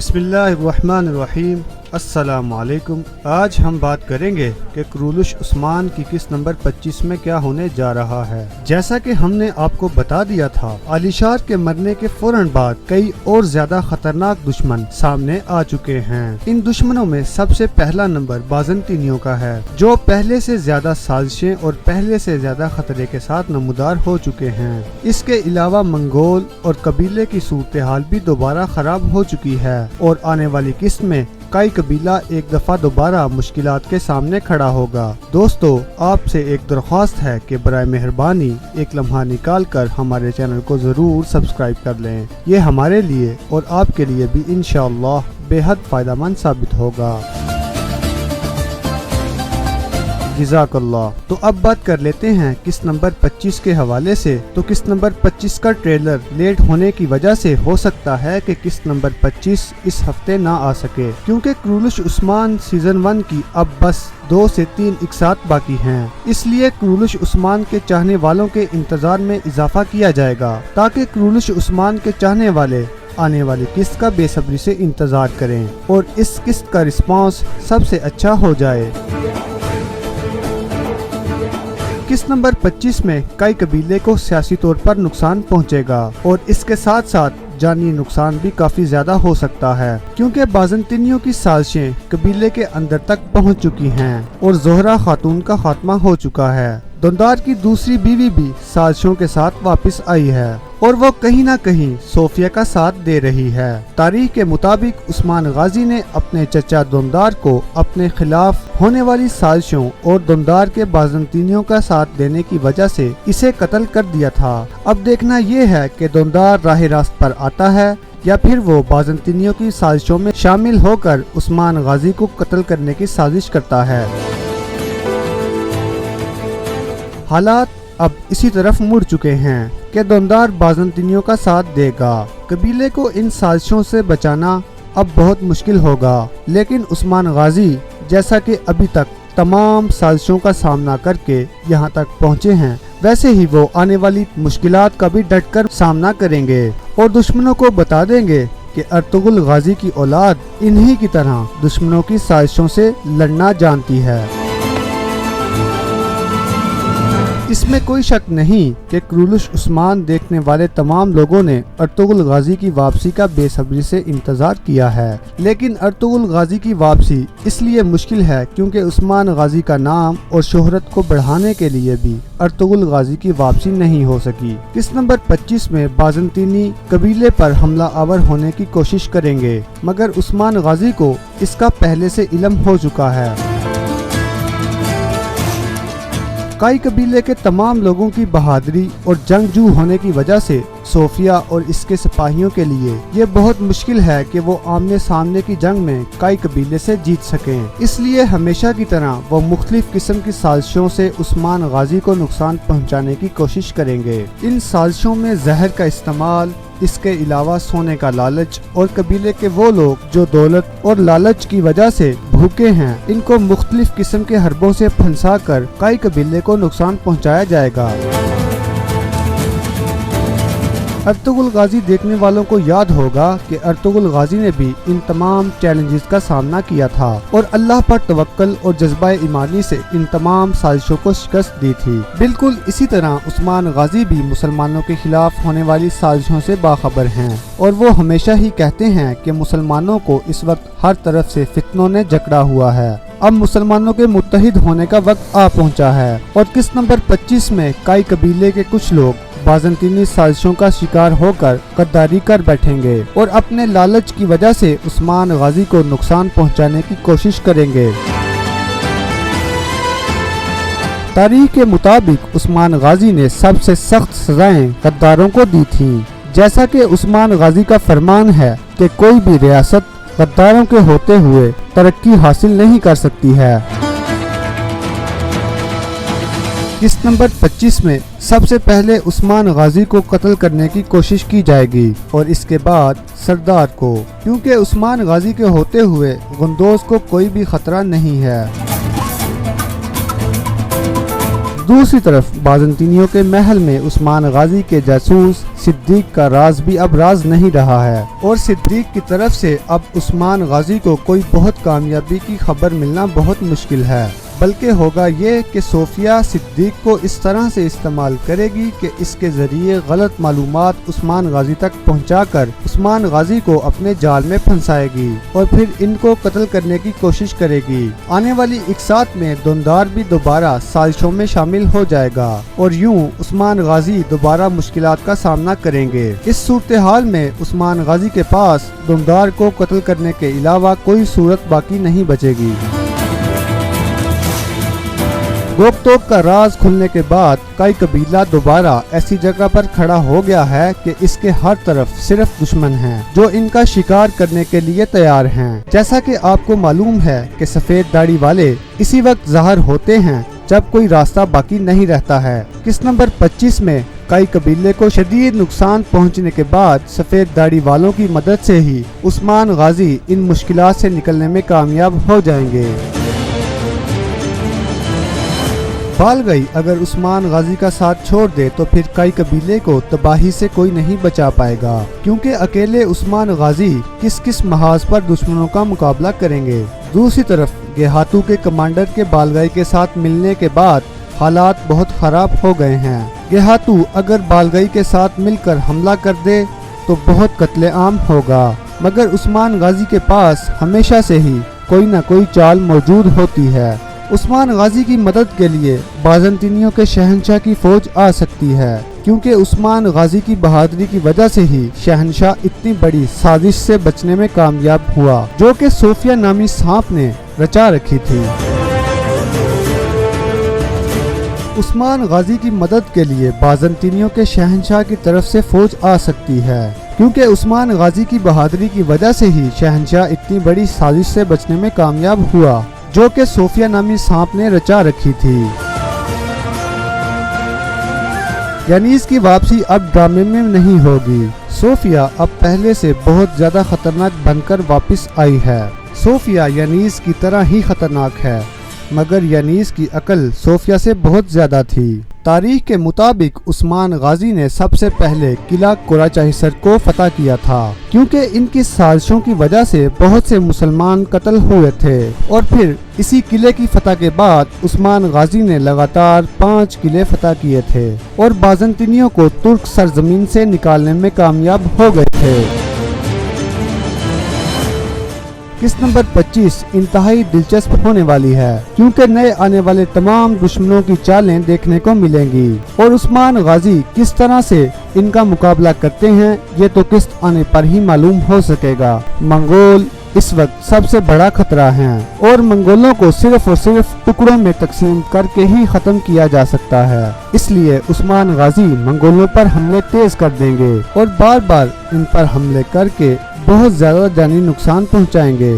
बिस्मिल्लाहिर्रहमानिर्रहीम। अस्सलाम वालेकुम। आज हम बात करेंगे कि कुरुलुश उस्मान की किस्त नंबर 25 में क्या होने जा रहा है। जैसा कि हमने आपको बता दिया था, अलीशार के मरने के फौरन बाद कई और ज्यादा खतरनाक दुश्मन सामने आ चुके हैं। इन दुश्मनों में सबसे पहला नंबर बाज़ंतीनियों का है, जो पहले से ज्यादा साजिशें और पहले से ज्यादा खतरे के साथ नमूदार हो चुके हैं। इसके अलावा मंगोल और कबीले की सूरत हाल भी दोबारा खराब हो चुकी है और आने वाली किस्त में कई कबीला एक दफा दोबारा मुश्किलात के सामने खड़ा होगा। दोस्तों, आपसे एक दरख्वास्त है कि बराए मेहरबानी एक लम्हा निकाल कर हमारे चैनल को जरूर सब्सक्राइब कर लें। ये हमारे लिए और आपके लिए भी इंशाअल्लाह बेहद फायदेमंद साबित होगा। जज़ाकल्लाह। तो अब बात कर लेते हैं किस्त नंबर 25 के हवाले से। तो किस्त नंबर 25 का ट्रेलर लेट होने की वजह से हो सकता है कि किस्त नंबर 25 इस हफ्ते ना आ सके, क्योंकि कुरुलुश उस्मान सीजन 1 की अब बस 2 से 3 इकसात बाकी हैं। इसलिए कुरुलुश उस्मान के चाहने वालों के इंतजार में इजाफा किया जाएगा, ताकि कुरुलुश उस्मान के चाहने वाले आने वाली किस्त का बेसब्री से इंतजार करें और इस किस्त का रिस्पांस सबसे अच्छा हो जाए। किस्त नंबर 25 में कई कबीले को सियासी तौर पर नुकसान पहुंचेगा और इसके साथ साथ जानी नुकसान भी काफी ज्यादा हो सकता है, क्योंकि बाज़ंतीनियों की साजिशें कबीले के अंदर तक पहुंच चुकी हैं और जोहरा खातून का खात्मा हो चुका है। दुंदार की दूसरी बीवी भी साजिशों के साथ वापस आई है और वो कहीं ना कहीं सोफिया का साथ दे रही है। तारीख के मुताबिक उस्मान गाजी ने अपने चचा दुंदार को अपने खिलाफ होने वाली साजिशों और दुंदार के बाज़ंतीनियों का साथ देने की वजह से इसे कत्ल कर दिया था। अब देखना ये है कि दुंदार राह रास्त पर आता है या फिर वो बाज़ंतीनियों की साजिशों में शामिल होकर उस्मान गाजी को कत्ल करने की साजिश करता है। हालात अब इसी तरफ मुड़ चुके हैं कि दुंदार बाज़ंतीनियों का साथ देगा। कबीले को इन साजिशों से बचाना अब बहुत मुश्किल होगा, लेकिन उस्मान गाजी जैसा कि अभी तक तमाम साजिशों का सामना करके यहाँ तक पहुँचे हैं, वैसे ही वो आने वाली मुश्किलात का भी डटकर सामना करेंगे और दुश्मनों को बता देंगे कि अर्तुगरुल गाजी की औलाद इन्हीं की तरह दुश्मनों की साजिशों से लड़ना जानती है। इसमें कोई शक नहीं कि कुरुलुश उस्मान देखने वाले तमाम लोगों ने अर्तुगरुल गाजी की वापसी का बेसब्री से इंतजार किया है, लेकिन अर्तुगरुल गाजी की वापसी इसलिए मुश्किल है क्योंकि उस्मान गाजी का नाम और शोहरत को बढ़ाने के लिए भी अर्तुगरुल गाजी की वापसी नहीं हो सकी। किस्त नंबर 25 में बाज़ंतीनी कबीले पर हमला आवर होने की कोशिश करेंगे, मगर उस्मान गाजी को इसका पहले से इल्म हो चुका है। कई कबीले के तमाम लोगों की बहादुरी और जंगजू होने की वजह से सोफिया और इसके सिपाहियों के लिए ये बहुत मुश्किल है कि वो आमने सामने की जंग में कई कबीले से जीत सकें। इसलिए हमेशा की तरह वो मुख्तलिफ किस्म की साजिशों से उस्मान गाजी को नुकसान पहुंचाने की कोशिश करेंगे। इन साजिशों में जहर का इस्तेमाल, इसके अलावा सोने का लालच और कबीले के वो लोग जो दौलत और लालच की वजह से भूखे हैं, इनको मुख्तलिफ किस्म के हरबों से फंसा कर कई कबीले को नुकसान पहुंचाया जाएगा। अर्तुगरुल गाजी देखने वालों को याद होगा कि अर्तुगरुल गाजी ने भी इन तमाम चैलेंजेस का सामना किया था और अल्लाह पर तवक्कल और जज्बा ईमानी से इन तमाम साजिशों को शिकस्त दी थी। बिल्कुल इसी तरह उस्मान गाजी भी मुसलमानों के खिलाफ होने वाली साजिशों से बाखबर हैं और वो हमेशा ही कहते हैं कि मुसलमानों को इस वक्त हर तरफ से फितनों ने जकड़ा हुआ है। अब मुसलमानों के मुत्तहिद होने का वक्त आ पहुंचा है और किस्त नंबर 25 में कई कबीले के कुछ लोग बाज़ंतीनी साजिशों का शिकार होकर गद्दारी कर बैठेंगे और अपने लालच की वजह से उस्मान गाजी को नुकसान पहुंचाने की कोशिश करेंगे। तारीख के मुताबिक उस्मान गाजी ने सबसे सख्त सजाएं गद्दारों को दी थीं, जैसा कि उस्मान गाजी का फरमान है कि कोई भी रियासत गद्दारों के होते हुए तरक्की हासिल नहीं कर सकती है। किस्त नंबर 25 में सबसे पहले उस्मान गाजी को कत्ल करने की कोशिश की जाएगी और इसके बाद सरदार को, क्योंकि उस्मान गाजी के होते हुए गुंदोज को कोई भी खतरा नहीं है। दूसरी तरफ बाज़ंतीनियों के महल में उस्मान गाजी के जासूस सिद्दीक का राज भी अब राज नहीं रहा है और सिद्दीक की तरफ से अब उस्मान गाजी को कोई बहुत कामयाबी की खबर मिलना बहुत मुश्किल है, बल्कि होगा ये कि सोफिया सिद्दीक को इस तरह से इस्तेमाल करेगी कि इसके जरिए गलत मालूमात उस्मान गाजी तक पहुंचाकर उस्मान गाजी को अपने जाल में फंसाएगी और फिर इनको कत्ल करने की कोशिश करेगी। आने वाली इकसात में दुंदार भी दोबारा साजिशों में शामिल हो जाएगा और यूं उस्मान गाजी दोबारा मुश्किलात का सामना करेंगे। इस सूरत हाल में उस्मान गाजी के पास दुंदार को कत्ल करने के अलावा कोई सूरत बाकी नहीं बचेगी। गोकतोक का राज खुलने के बाद कई कबीला दोबारा ऐसी जगह पर खड़ा हो गया है कि इसके हर तरफ सिर्फ दुश्मन हैं जो इनका शिकार करने के लिए तैयार हैं। जैसा कि आपको मालूम है कि सफेद दाढ़ी वाले इसी वक्त ज़ाहिर होते हैं जब कोई रास्ता बाकी नहीं रहता है। किस नंबर 25 में कई कबीले को शदीद नुकसान पहुंचने के बाद सफेद दाढ़ी वालों की मदद से ही उस्मान गाजी इन मुश्किलात से निकलने में कामयाब हो जाएंगे। बालगई अगर उस्मान गाजी का साथ छोड़ दे तो फिर कई कबीले को तबाही से कोई नहीं बचा पाएगा, क्योंकि अकेले उस्मान गाजी किस किस महाज पर दुश्मनों का मुकाबला करेंगे। दूसरी तरफ गेहातू के कमांडर के बालगई के साथ मिलने के बाद हालात बहुत खराब हो गए हैं। गेहातू अगर बालगई के साथ मिलकर हमला कर दे तो बहुत कत्लेआम होगा, मगर उस्मान गाजी के पास हमेशा से ही कोई न कोई चाल मौजूद होती है। उस्मान गाजी की मदद के लिए बाज़ंतीनियों के शहंशाह की फौज आ सकती है, क्योंकि उस्मान गाजी की बहादुरी की वजह से ही शहंशाह इतनी बड़ी साजिश से बचने में कामयाब हुआ जो कि सोफिया नामी सांप ने रचा रखी थी। उस्मान गाजी की मदद के लिए बाज़ंतीनियों के शहंशाह की तरफ से फौज आ सकती है, क्योंकि उस्मान गाजी की बहादुरी की वजह से ही शहंशाह इतनी बड़ी साजिश से बचने में कामयाब हुआ जो कि सोफिया नामी सांप ने रचा रखी थी। यानी इसकी वापसी अब ड्रामे में नहीं होगी। सोफिया अब पहले से बहुत ज्यादा खतरनाक बनकर वापस आई है। सोफिया यानीस की तरह ही खतरनाक है, मगर यानीस की अकल सोफिया से बहुत ज्यादा थी। तारीख के मुताबिक उस्मान गाजी ने सबसे पहले किला कुराचा हिसर को फतह किया था, क्योंकि इनकी साजिशों की वजह से बहुत से मुसलमान कत्ल हुए थे और फिर इसी किले की फतह के बाद उस्मान गाजी ने लगातार 5 किले फतह किए थे और बाज़ंतीनियों को तुर्क सरजमीन से निकालने में कामयाब हो गए थे। किस नंबर 25 इंतहाई दिलचस्प होने वाली है, क्योंकि नए आने वाले तमाम दुश्मनों की चालें देखने को मिलेंगी और उस्मान गाजी किस तरह से इनका मुकाबला करते हैं ये तो किस्त आने पर ही मालूम हो सकेगा। मंगोल इस वक्त सबसे बड़ा खतरा हैं और मंगोलों को सिर्फ और सिर्फ टुकड़ों में तकसीम करके ही खत्म किया जा सकता है। इसलिए उस्मान गाजी मंगोलों पर हमले तेज कर देंगे और बार बार इन पर हमले करके बहुत ज्यादा जानी नुकसान पहुंचाएंगे।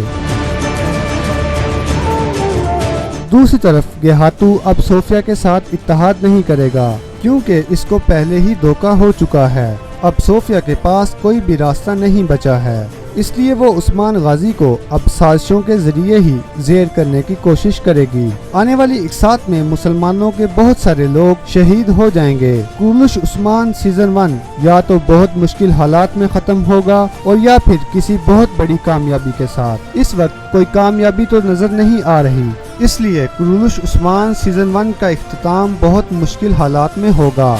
दूसरी तरफ गेहातू अब सोफिया के साथ इत्तेहाद नहीं करेगा, क्योंकि इसको पहले ही धोखा हो चुका है। अब सोफिया के पास कोई भी रास्ता नहीं बचा है, इसलिए वो उस्मान गाजी को अब साजिशों के जरिए ही जेर करने की कोशिश करेगी। आने वाली इकसात में मुसलमानों के बहुत सारे लोग शहीद हो जाएंगे। कुरुलुश उस्मान सीजन 1 या तो बहुत मुश्किल हालात में खत्म होगा और या फिर किसी बहुत बड़ी कामयाबी के साथ। इस वक्त कोई कामयाबी तो नजर नहीं आ रही, इसलिए कुरुलुश उस्मान सीजन 1 का इख्तिताम बहुत मुश्किल हालात में होगा।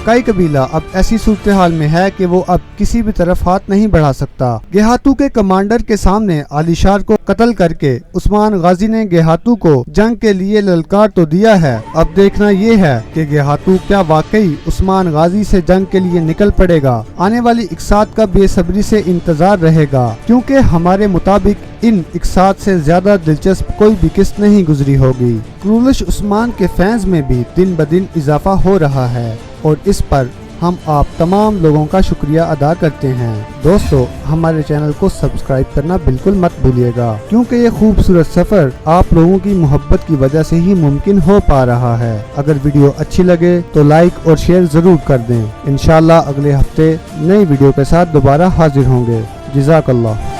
कई कबीला अब ऐसी सूरत हाल में है कि वो अब किसी भी तरफ हाथ नहीं बढ़ा सकता। गेहातू के कमांडर के सामने आलिशार को कत्ल करके उस्मान गाजी ने गेहातू को जंग के लिए ललकार तो दिया है। अब देखना ये है कि गेहातू क्या वाकई उस्मान गाजी से जंग के लिए निकल पड़ेगा। आने वाली इकसात का बेसब्री से इंतजार रहेगा, क्योंकि हमारे मुताबिक इन इकसात से ज्यादा दिलचस्प कोई भी किस्त नहीं गुजरी होगी। कुरुलुश उस्मान के फैंस में भी दिन ब दिन इजाफा हो रहा है और इस पर हम आप तमाम लोगों का शुक्रिया अदा करते हैं। दोस्तों, हमारे चैनल को सब्सक्राइब करना बिल्कुल मत भूलिएगा, क्योंकि ये खूबसूरत सफ़र आप लोगों की मोहब्बत की वजह से ही मुमकिन हो पा रहा है। अगर वीडियो अच्छी लगे तो लाइक और शेयर ज़रूर कर दें। इंशाल्लाह अगले हफ्ते नई वीडियो के साथ दोबारा हाजिर होंगे। जज़ाकल्लाह।